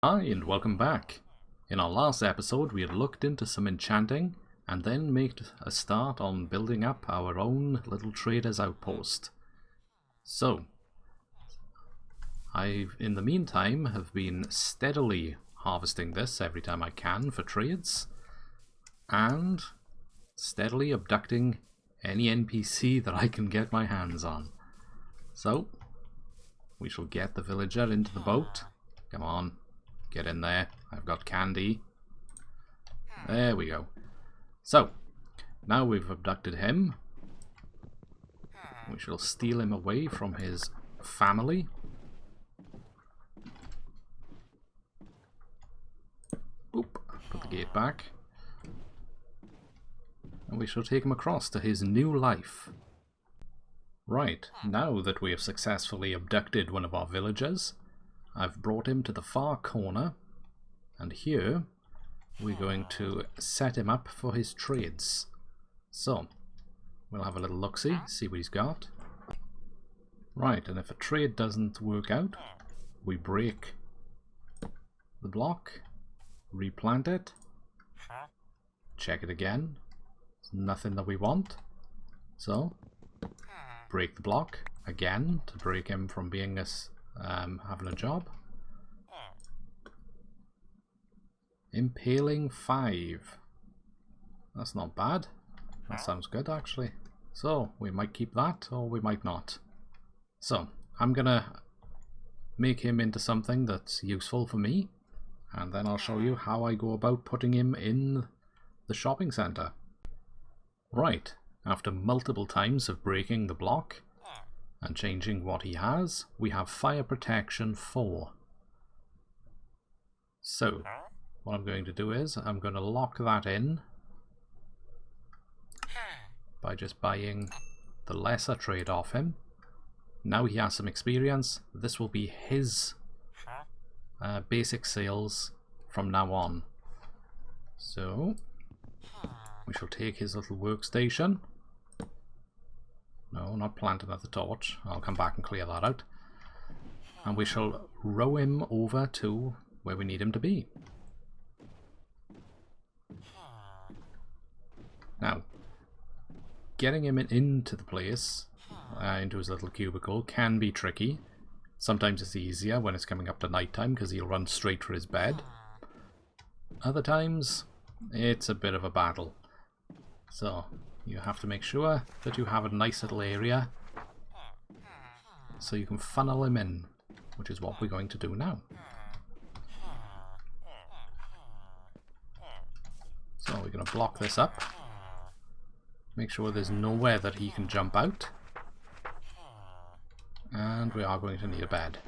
Hi and welcome back. In our last episode we had looked into some enchanting and then made a start on building up our own little trader's outpost. So, I in the meantime have been steadily harvesting this every time I can for trades and steadily abducting any NPC that I can get my hands on. So, we shall get the villager into the boat. Come on. Get in there. I've got candy. There we go. So, now we've abducted him. We shall steal him away from his family. Oop, put the gate back. And we shall take him across to his new life. Right, now that we have successfully abducted one of our villagers, I've brought him to the far corner, and here we're going to set him up for his trades. So, we'll have a little look-see, see what he's got. Right, and if a trade doesn't work out, we break the block, replant it, check it again, there's nothing that we want, so break the block again to break him from being having a job. Impaling 5. That's not bad. That sounds good actually. So we might keep that or we might not. So I'm gonna make him into something that's useful for me, and then I'll show you how I go about putting him in the shopping centre. Right, after multiple times of breaking the block and changing what he has, we have fire protection 4. So, what I'm going to do is, I'm going to lock that in by just buying the lesser trade off him. Now he has some experience. This will be his basic sales from now on. So, we shall take his little workstation. No, not plant another torch. I'll come back and clear that out. And we shall row him over to where we need him to be. Now, getting him into the place, into his little cubicle, can be tricky. Sometimes it's easier when it's coming up to night time because he'll run straight for his bed. Other times, it's a bit of a battle. So, you have to make sure that you have a nice little area so you can funnel him in, which is what we're going to do now. So we're going to block this up, make sure there's nowhere that he can jump out, and we are going to need a bed.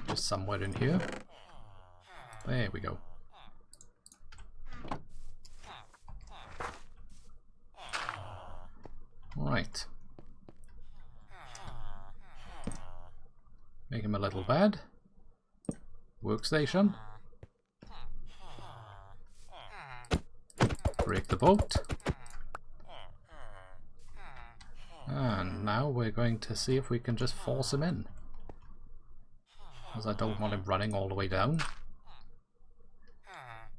Just somewhere in here. There we go. Right. Make him a little bed. Workstation. Break the boat. And now we're going to see if we can just force him in, because I don't want him running all the way down.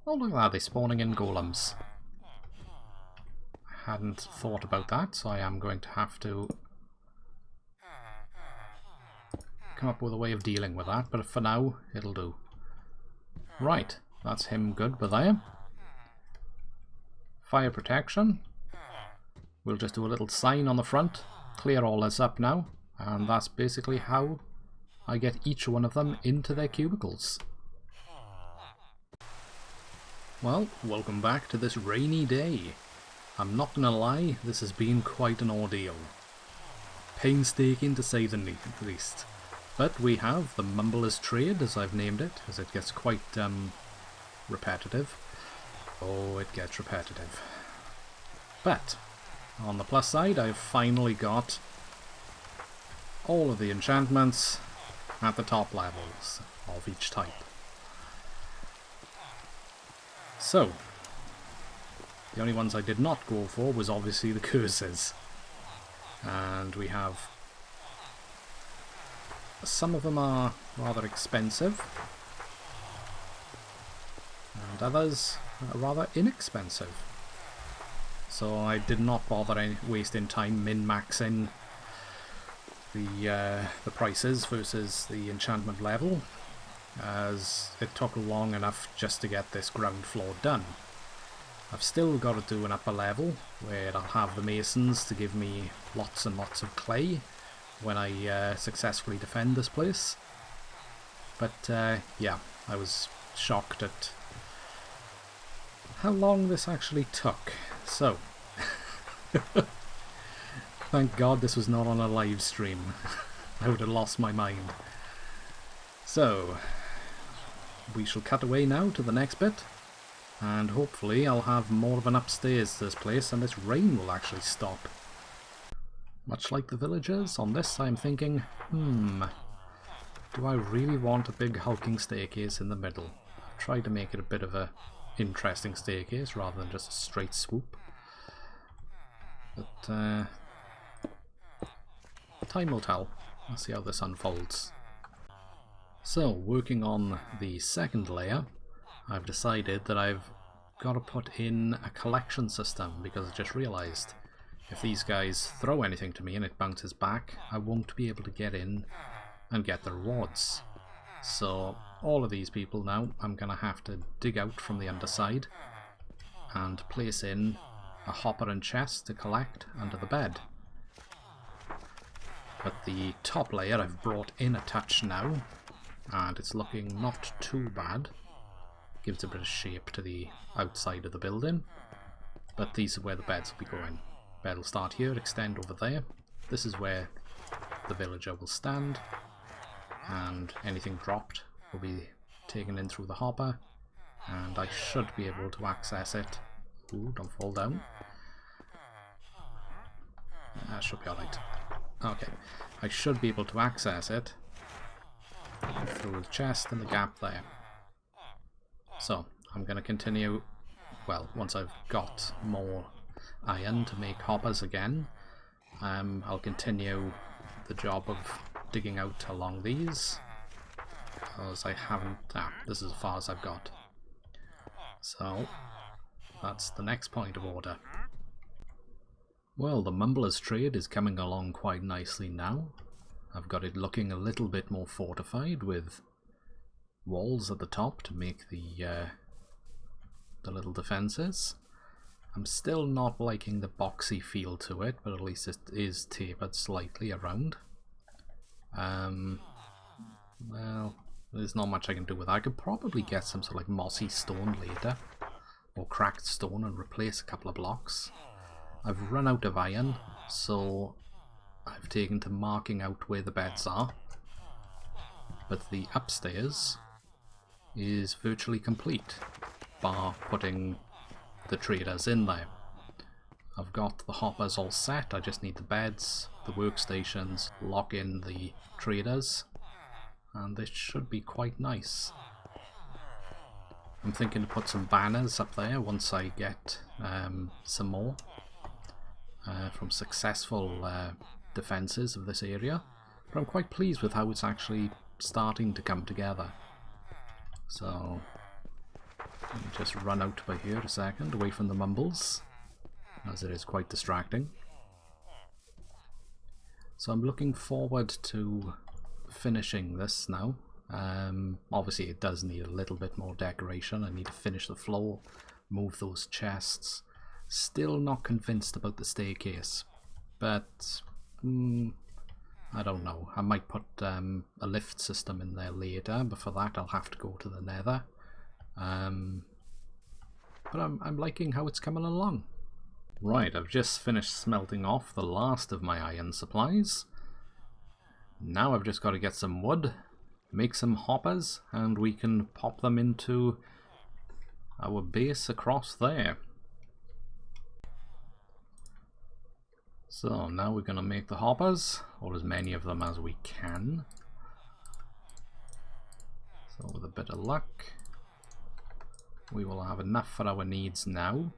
Oh, look at that, they're spawning in golems. Hadn't thought about that, so I am going to have to come up with a way of dealing with that, but for now it'll do. Right, that's him good by there. Fire protection. We'll just do a little sign on the front, clear all this up now, and that's basically how I get each one of them into their cubicles. Well, welcome back to this rainy day. I'm not gonna lie, this has been quite an ordeal. Painstaking to say the least. But we have the Mumblers trade, as I've named it, as it gets quite repetitive. Oh, it gets repetitive. But, on the plus side, I've finally got all of the enchantments at the top levels of each type. So, the only ones I did not go for was obviously the curses. And we have some of them are rather expensive, and others are rather inexpensive. So I did not bother wasting time min-maxing the prices versus the enchantment level, as it took long enough just to get this ground floor done. I've still got to do an upper level where I'll have the masons to give me lots and lots of clay when I successfully defend this place. But yeah, I was shocked at how long this actually took. So, thank God this was not on a live stream. I would have lost my mind. So, we shall cut away now to the next bit, and hopefully I'll have more of an upstairs to this place and this rain will actually stop. Much like the villagers, on this I'm thinking, do I really want a big hulking staircase in the middle? I've tried to make it a bit of a interesting staircase rather than just a straight swoop. But time will tell. Let's see how this unfolds. So, working on the second layer, I've decided that I've got to put in a collection system, because I just realised if these guys throw anything to me and it bounces back, I won't be able to get in and get the rewards. So all of these people now I'm going to have to dig out from the underside and place in a hopper and chest to collect under the bed. But the top layer I've brought in a touch now, and it's looking not too bad. Gives a bit of shape to the outside of the building. But these are where the beds will be going. Bed will start here, extend over there. This is where the villager will stand, and anything dropped will be taken in through the hopper, and I should be able to access it. Ooh, don't fall down. That should be alright. Okay, I should be able to access it through the chest and the gap there. So, I'm going to continue, well, once I've got more iron to make hoppers again, I'll continue the job of digging out along these, because I haven't, this is as far as I've got. So, that's the next point of order. Well, the Mumblers trade is coming along quite nicely now. I've got it looking a little bit more fortified with walls at the top to make the little defences. I'm still not liking the boxy feel to it, but at least it is tapered slightly around. Well, there's not much I can do with that. I could probably get some sort of like mossy stone later, or cracked stone, and replace a couple of blocks. I've run out of iron, so I've taken to marking out where the beds are. But the upstairs is virtually complete, bar putting the traders in there. I've got the hoppers all set, I just need the beds, the workstations, lock in the traders, and this should be quite nice. I'm thinking to put some banners up there once I get some more from successful defences of this area, but I'm quite pleased with how it's actually starting to come together. So let me just run out by here a second, away from the mumbles, as it is quite distracting. So I'm looking forward to finishing this now. Obviously it does need a little bit more decoration. I need to finish the floor, move those chests. Still not convinced about the staircase, but I don't know. I might put a lift system in there later, but for that I'll have to go to the nether. But I'm liking how it's coming along. Right, I've just finished smelting off the last of my iron supplies. Now I've just got to get some wood, make some hoppers, and we can pop them into our base across there. So now we're going to make the hoppers, or as many of them as we can. So with a bit of luck, we will have enough for our needs now.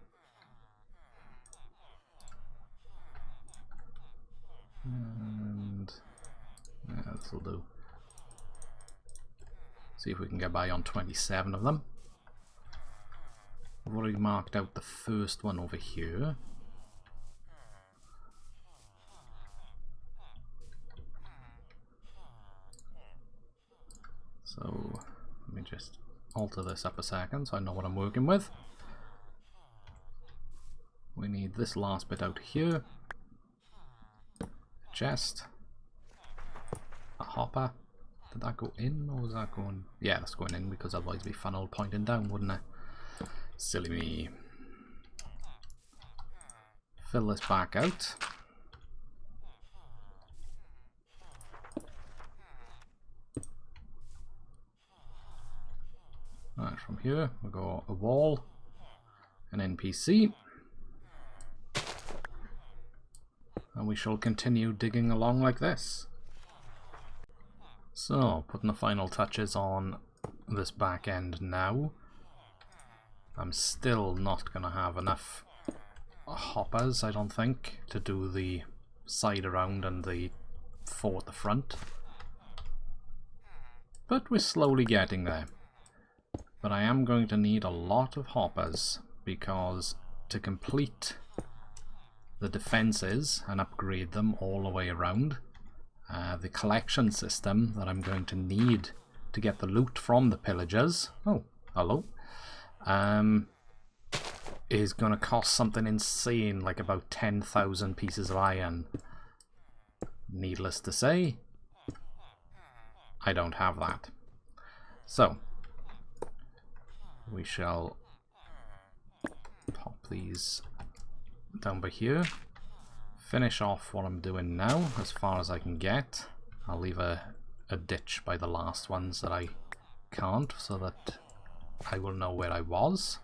And yeah, this will do. See if we can get by on 27 of them. I've already marked out the first one over here. So let me just alter this up a second so I know what I'm working with. We need this last bit out here. Chest. A hopper. Did that go in or was that going... Yeah, that's going in because otherwise it'd be funnel pointing down, wouldn't it? Silly me. Fill this back out. Right, from here we'll go a wall, an NPC, and we shall continue digging along like this. So, putting the final touches on this back end now. I'm still not going to have enough hoppers, I don't think, to do the side around and the four at the front. But we're slowly getting there. But I am going to need a lot of hoppers because to complete the defenses and upgrade them all the way around, the collection system that I'm going to need to get the loot from the pillagers, oh, hello, is going to cost something insane, like about 10,000 pieces of iron. Needless to say, I don't have that. So, we shall pop these down by here. Finish off what I'm doing now as far as I can get. I'll leave a ditch by the last ones that I can't so that I will know where I was.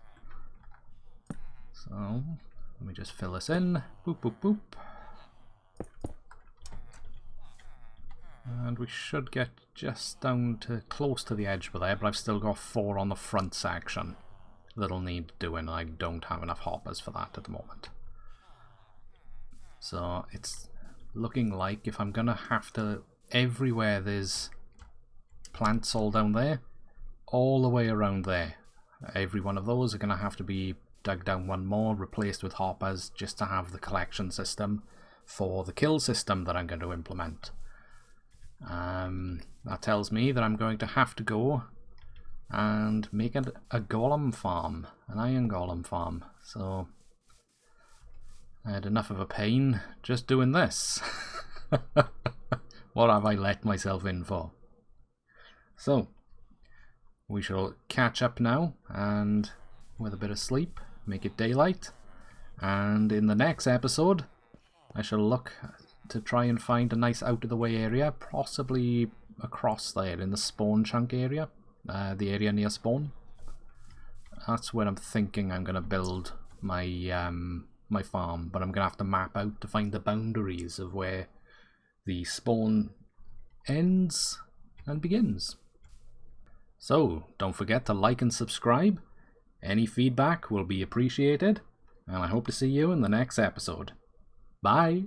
So let me just fill this in. Boop, boop, boop. And we should get just down to close to the edge of there, but I've still got 4 on the front section that'll need doing. I don't have enough hoppers for that at the moment. So it's looking like if I'm gonna have to, everywhere there's plants all down there, all the way around there, every one of those are gonna have to be dug down one more, replaced with hoppers, just to have the collection system for the kill system that I'm going to implement. That tells me that I'm going to have to go and make it a golem farm, an iron golem farm. So I had enough of a pain just doing this. What have I let myself in for? So we shall catch up now, and with a bit of sleep, make it daylight, and in the next episode I shall look to try and find a nice out of the way area, possibly across there in the spawn chunk area, the area near spawn. That's where I'm thinking I'm going to build my my farm, but I'm going to have to map out to find the boundaries of where the spawn ends and begins. So don't forget to like and subscribe. Any feedback will be appreciated, and I hope to see you in the next episode. Bye!